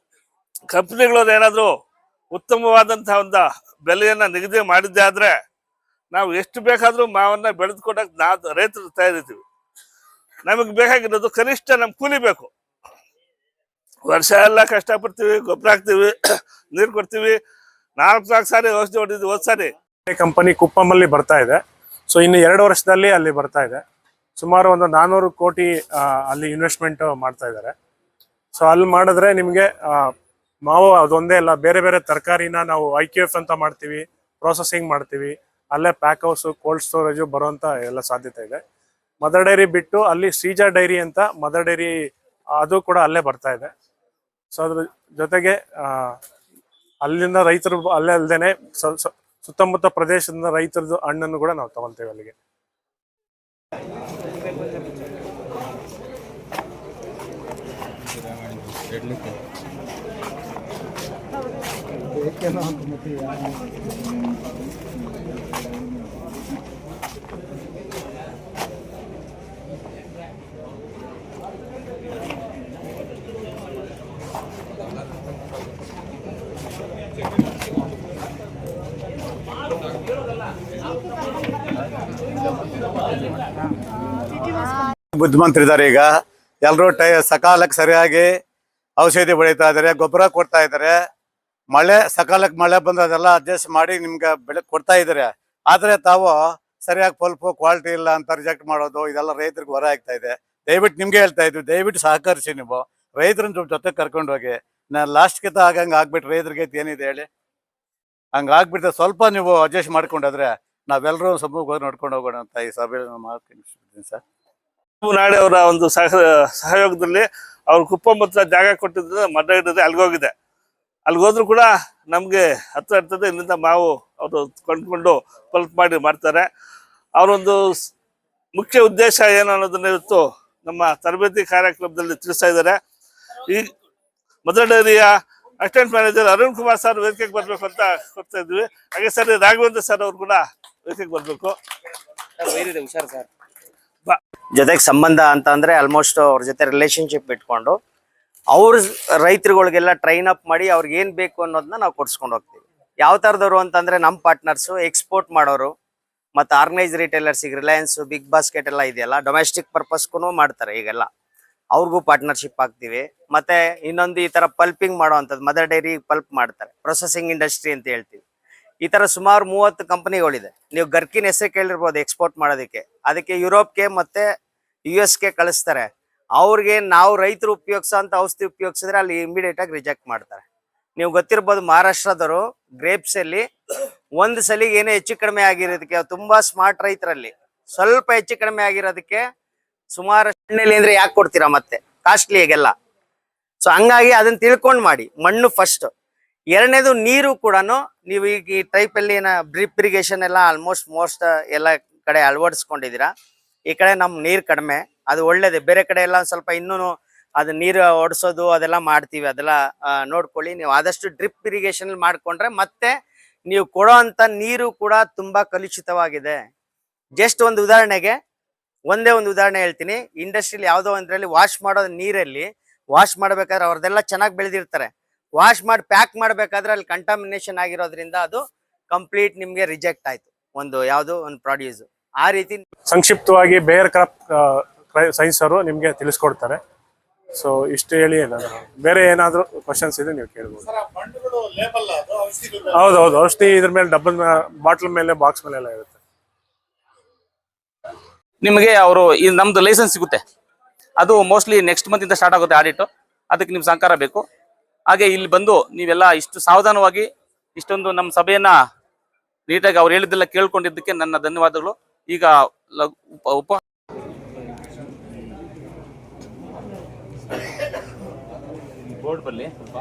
ಕಂಪ್ನಿಗಳವ್ರು ಏನಾದರೂ ಉತ್ತಮವಾದಂತಹ ಒಂದು ಬೆಲೆಯನ್ನ ನಿಗದಿ ಮಾಡಿದ್ದೆ ಆದ್ರೆ ನಾವು ಎಷ್ಟು ಬೇಕಾದ್ರೂ ಮಾವನ್ನ ಬೆಳೆದು ಕೊಡಕ್ ನಾವು ರೈತರು ತಯಾರಿರ್ತೀವಿ. ನಮಗೆ ಬೇಕಾಗಿರೋದು ಕನಿಷ್ಠ ನಮ್ ಕೂಲಿ ಬೇಕು. ವರ್ಷ ಎಲ್ಲ ಕಷ್ಟಪಡ್ತೀವಿ, ಗೊಬ್ಬರ ಹಾಕ್ತಿವಿ, ನೀರು ಕೊಡ್ತೀವಿ. 4 ಸಾರಿ ಔಷಧಿ ಹೊಡಿದ್ವಿ ಹೋದ್ ಸಾರಿ. ಕಂಪನಿ ಕುಪ್ಪಮಲ್ಲಿ ಬರ್ತಾ ಇದೆ. ಸೊ ಇನ್ನು 2 ವರ್ಷದಲ್ಲಿ ಅಲ್ಲಿ ಬರ್ತಾ ಇದೆ. ಸುಮಾರು ಒಂದು 400 ಕೋಟಿ ಅಲ್ಲಿ ಇನ್ವೆಸ್ಟ್ಮೆಂಟ್ ಮಾಡ್ತಾ ಇದ್ದಾರೆ. ಸೊ ಅಲ್ಲಿ ಮಾಡಿದ್ರೆ ನಿಮಗೆ ಮಾವು ಅದೊಂದೇ ಅಲ್ಲ, ಬೇರೆ ಬೇರೆ ತರಕಾರಿನ ನಾವು IQF ಅಂತ ಮಾಡ್ತೀವಿ, ಪ್ರೊಸೆಸಿಂಗ್ ಮಾಡ್ತೀವಿ, ಅಲ್ಲೇ ಪ್ಯಾಕ್ ಹೌಸ್, ಕೋಲ್ಡ್ ಸ್ಟೋರೇಜು ಬರುವಂತ ಎಲ್ಲ ಸಾಧ್ಯತೆ ಇದೆ. ಮದರ್ ಡೈರಿ ಬಿಟ್ಟು ಅಲ್ಲಿ ಶ್ರೀಜಾ ಡೈರಿ ಅಂತ ಮದರ್ ಡೈರಿ ಅದು ಕೂಡ ಅಲ್ಲೇ ಬರ್ತಾ ಇದೆ. ಸೊ ಅದ್ರ ಜೊತೆಗೆ ಅಲ್ಲಿಂದ ರೈತರು ಅಲ್ಲೇ ಅಲ್ದೇನೆ ಸುತ್ತಮುತ್ತ ಪ್ರದೇಶದಿಂದ ರೈತರದ್ದು ಹಣ್ಣನ್ನು ಕೂಡ ನಾವು ತಗೊಳ್ತೇವೆ ಅಲ್ಲಿಗೆ. ಬುದ್ಧಿಮಂತರಿದ್ದಾರೆ. ಈಗ ಎಲ್ಲರೂ ಸಕಾಲಕ್ಕೆ ಸರಿಯಾಗಿ ಔಷಧಿ ಬೆಳೀತಾ ಇದ್ದಾರೆ, ಗೊಬ್ಬರ ಕೊಡ್ತಾ ಇದ್ದಾರೆ. ಸಕಾಲಕ್ಕೆ ಮಳೆ ಬಂದ್ರೆ ಅದೆಲ್ಲ ಅಡ್ಜಸ್ಟ್ ಮಾಡಿ ನಿಮ್ಗೆ ಬೆಳೆ ಕೊಡ್ತಾ ಇದ್ದಾರೆ. ಆದ್ರೆ ತಾವು ಸರಿಯಾಗಿ ಪಲ್ಪು ಕ್ವಾಲಿಟಿ ಇಲ್ಲ ಅಂತ ರಿಜೆಕ್ಟ್ ಮಾಡೋದು ಇದೆಲ್ಲ ರೈತರಿಗೆ ಹೊರ ಆಗ್ತಾ ಇದೆ. ದಯವಿಟ್ಟು ನಿಮ್ಗೆ ಹೇಳ್ತಾ ಇದ್ವಿ, ದಯವಿಟ್ಟು ಸಹಕರಿಸಿ. ನೀವು ರೈತರನ್ನ ಜೊತೆ ಕರ್ಕೊಂಡು ಹೋಗಿ. ಲಾಸ್ಟ್ಗಿಂತ ಆಗಂಗೆ ಆಗ್ಬಿಟ್ಟು ರೈತರಿಗೆ ಏನಿದೆ ಹೇಳಿ, ಹಂಗಾಗ್ಬಿಡ್ತದೆ. ಸ್ವಲ್ಪ ನೀವು ಅಡ್ಜಸ್ಟ್ ಮಾಡ್ಕೊಂಡಾದ್ರೆ ನಾವೆಲ್ಲರೂ ಸಮ್ಮುಖ ನೋಡ್ಕೊಂಡು ಹೋಗೋಣ ಅಂತ ಈ ಸಭೆ ಮಾಡ್ತೀನಿ ಸರ್. ನಾಳೆ ಅವರ ಒಂದು ಸಹಯೋಗದಲ್ಲಿ ಅವ್ರು ಕುಪ್ಪಮತ್ರ ಜಾಗ ಕೊಟ್ಟಿದ್ರೆ ಮರ ಹಿಡಿದ್ರೆ ಅಲ್ಲಿಗೋಗಿದೆ. ಅಲ್ಲಿಗೋದ್ರು ಕೂಡ ನಮ್ಗೆ ಹತ್ರ ಇರ್ತದೆ. ಇಲ್ಲಿಂದ ಮಾವು ಅವರು ಕೊಂಡ್ಕೊಂಡು ಪಲ್ಪ್ ಮಾಡಿ ಮಾಡ್ತಾರೆ. ಅವರೊಂದು ಮುಖ್ಯ ಉದ್ದೇಶ ಏನು ಅನ್ನೋದನ್ನ ಇವತ್ತು ನಮ್ಮ ತರಬೇತಿ ಕಾರ್ಯಕ್ರಮದಲ್ಲಿ ತಿಳಿಸ್ತಾ ಇದ್ದಾರೆ. ಈ ಮದರ್ ಡೈರಿಯ assistant manager Arun Kumar sir ವೇದಿಕೆಗೆ ಬರ್ಬೇಕು ಅಂತ ಕೊಡ್ತಾ ಇದ್ವಿ. ಹಾಗೆ ಸರ್ ರಾಘವೇಂದ್ರ ಸರ್ ಅವ್ರು ಕೂಡ ವೇದಿಕೆಗೆ ಬರ್ಬೇಕು. ಹುಷಾರ್ ಸರ್. ಜೊತೆಗೆ ಸಂಬಂಧ ಅಂತ ಅಂದ್ರೆ ಆಲ್ಮೋಸ್ಟ್ ಅವ್ರ ಜೊತೆ ರಿಲೇಶನ್ಶಿಪ್ ಇಟ್ಕೊಂಡು ಅವ್ರ ರೈತರುಗಳಿಗೆಲ್ಲ ಟ್ರೈನ್ ಅಪ್ ಮಾಡಿ ಅವ್ರಿಗೆ ಏನ್ ಬೇಕು ಅನ್ನೋದನ್ನ ನಾವು ಕೊಡ್ಸ್ಕೊಂಡು ಹೋಗ್ತೀವಿ. ಯಾವ ತರದವ್ರು ಅಂತಂದ್ರೆ ನಮ್ಮ ಪಾರ್ಟ್ನರ್ಸ್ ಎಕ್ಸ್ಪೋರ್ಟ್ ಮಾಡೋರು, ಮತ್ತೆ ಆರ್ಗನೈಸ್ ರಿಟೇಲರ್ಸ್, ಈಗ ರಿಲಯನ್ಸ್, ಬಿಗ್ ಬಾಸ್ಕೆಟ್ ಎಲ್ಲ ಇದೆಯಲ್ಲ, ಡೊಮೆಸ್ಟಿಕ್ ಪರ್ಪಸ್ಗೂ ಮಾಡ್ತಾರೆ ಈಗೆಲ್ಲ, ಅವ್ರಿಗೂ ಪಾರ್ಟ್ನರ್ಶಿಪ್ ಆಗ್ತೀವಿ. ಮತ್ತೆ ಇನ್ನೊಂದು ಈ ತರ ಪಲ್ಪಿಂಗ್ ಮಾಡೋವಂಥದ್ದು, ಮದರ್ ಡೈರಿ ಪಲ್ಪ್ ಮಾಡ್ತಾರೆ, ಪ್ರೊಸೆಸಿಂಗ್ ಇಂಡಸ್ಟ್ರಿ ಅಂತ ಹೇಳ್ತೀವಿ. ಈ ತರ ಸುಮಾರು 30 ಕಂಪನಿಗಳಿದೆ. ನೀವು ಗರ್ಕಿನ್ ಹೆಸರು ಕೇಳಿರ್ಬೋದು ಎಕ್ಸ್ಪೋರ್ಟ್ ಮಾಡೋದಕ್ಕೆ. ಅದಕ್ಕೆ ಯುರೋಪ್ಗೆ ಮತ್ತೆ US-ಗೆ ಕಳಿಸ್ತಾರೆ. ಅವ್ರಿಗೆ ನಾವು ರೈತರು ಉಪಯೋಗಿಸೋಂಥ ಔಷಧಿ ಉಪಯೋಗಿಸಿದ್ರೆ ಅಲ್ಲಿ ಇಮಿಡಿಯೇಟ್ ಆಗಿ ರಿಜೆಕ್ಟ್ ಮಾಡ್ತಾರೆ. ನೀವು ಗೊತ್ತಿರ್ಬೋದು, ಮಹಾರಾಷ್ಟ್ರದವರು ಗ್ರೇಪ್ಸ್ ಅಲ್ಲಿ ಒಂದು ಸಲಿಗೆ ಏನೋ ಹೆಚ್ಚು ಕಡಿಮೆ ಆಗಿರೋದಕ್ಕೆ, ತುಂಬಾ ಸ್ಮಾರ್ಟ್ ರೈತರಲ್ಲಿ ಸ್ವಲ್ಪ ಹೆಚ್ಚು ಕಡಿಮೆ ಆಗಿರೋದಕ್ಕೆ ಸುಮಾರು ಎಣ್ಣೆಲಿ ಅಂದ್ರೆ ಯಾಕೆ ಕೊಡ್ತೀರಾ, ಮತ್ತೆ ಕಾಸ್ಟ್ಲಿ ಈಗೆಲ್ಲ. ಸೊ ಹಂಗಾಗಿ ಅದನ್ನ ತಿಳ್ಕೊಂಡ್ ಮಾಡಿ. ಮಣ್ಣು ಫಸ್ಟ್. ಎರಡನೇದು ನೀರು ಕೂಡ ನೀವು ಈಗ ಈ ಟೈಪ್ ಅಲ್ಲಿ ಡ್ರಿಪ್ ಇರಿಗೇಷನ್ ಎಲ್ಲ ಮೋಸ್ಟ್ ಎಲ್ಲ ಕಡೆ ಅಳವಡಿಸ್ಕೊಂಡಿದ್ದೀರಾ. ಈ ಕಡೆ ನಮ್ ನೀರ್ ಕಡಿಮೆ, ಅದು ಒಳ್ಳೇದೆ. ಬೇರೆ ಕಡೆ ಎಲ್ಲ ಸ್ವಲ್ಪ ಇನ್ನೂ ಅದು ನೀರು ಓಡಿಸೋದು ಅದೆಲ್ಲ ಮಾಡ್ತೀವಿ, ಅದೆಲ್ಲ ನೋಡ್ಕೊಳ್ಳಿ. ನೀವು ಆದಷ್ಟು ಡ್ರಿಪ್ ಇರಿಗೇಷನ್ ಮಾಡ್ಕೊಂಡ್ರೆ ಮತ್ತೆ ನೀವು ಕೊಡೋ ಅಂತ ನೀರು ಕೂಡ ತುಂಬಾ ಕಲುಷಿತವಾಗಿದೆ. ಜಸ್ಟ್ ಒಂದು ಉದಾಹರಣೆಗೆ ಒಂದೇ ಒಂದು ಉದಾಹರಣೆ ಹೇಳ್ತೀನಿ. ಇಂಡಸ್ಟ್ರಿಯಲ್ಲಿ ಯಾವುದೋ ಒಂದ್ರಲ್ಲಿ ವಾಶ್ ಮಾಡೋ ನೀರಲ್ಲಿ ವಾಶ್ ಮಾಡ್ಬೇಕಾದ್ರೆ ಅವ್ರದೆಲ್ಲ ಚೆನ್ನಾಗಿ ಬೆಳೆದಿರ್ತಾರೆ. ವಾಶ್ ಮಾಡಿ ಪ್ಯಾಕ್ ಮಾಡ್ಬೇಕಾದ್ರೆ ಅಲ್ಲಿ ಕಂಟಾಮಿನೇಷನ್ ಆಗಿರೋದ್ರಿಂದ ಅದು ಕಂಪ್ಲೀಟ್ ನಿಮ್ಗೆ ರಿಜೆಕ್ಟ್ ಆಯ್ತು, ಒಂದು ಯಾವ್ದೋ ಒಂದು ಪ್ರಾಡ್ಯೂಸ್. ಆ ರೀತಿ ಸಂಕ್ಷಿಪ್ತವಾಗಿ ಬೇರ್ ಕ್ರಾಪ್ ಸೈನ್ಸ್ ಅವರು ನಿಮ್ಗೆ ತಿಳಿಸ್ಕೊಡ್ತಾರೆ. ಸೊ ಇಷ್ಟು ಹೇಳಿ ನಾನು ಬೇರೆ ಏನಾದ್ರು ಕ್ವಶನ್ಸ್ ಇದೆ ನೀವು ಕೇಳ್ಬೋದು. ಹೌದೌದು, ಔಷಧಿ ಇದ್ರ ಮೇಲೆ ಡಬ್ಬಲ್ ಬಾಟ್ಲ್ ಮೇಲೆ ಬಾಕ್ಸ್ ಮೇಲೆ ಎಲ್ಲ ಇರುತ್ತೆ. ನಿಮಗೆ ಅವರು ನಮ್ದು ಲೈಸೆನ್ಸ್ ಸಿಗುತ್ತೆ. ಅದು ಮೋಸ್ಟ್ಲಿ ನೆಕ್ಸ್ಟ್ ಮಂತ್ ಇಂದ ಸ್ಟಾರ್ಟ್ ಆಗುತ್ತೆ ಆಡಿಟ್. ಅದಕ್ಕೆ ನಿಮ್ ಸಹಕಾರ ಬೇಕು. ಹಾಗೆ ಇಲ್ಲಿ ಬಂದು ನೀವೆಲ್ಲ ಇಷ್ಟು ಸಾವಧಾನವಾಗಿ ಇಷ್ಟೊಂದು ನಮ್ಮ ಸಭೆಯನ್ನ ನೀಟಾಗಿ ಅವ್ರು ಹೇಳಿದ್ದೆಲ್ಲ ಕೇಳ್ಕೊಂಡಿದ್ದಕ್ಕೆ ನನ್ನ ಧನ್ಯವಾದಗಳು. ಈಗ ಉಪ ಬೋರ್ಡ್ ಬಲ್ಲಿ ಸ್ವಲ್ಪ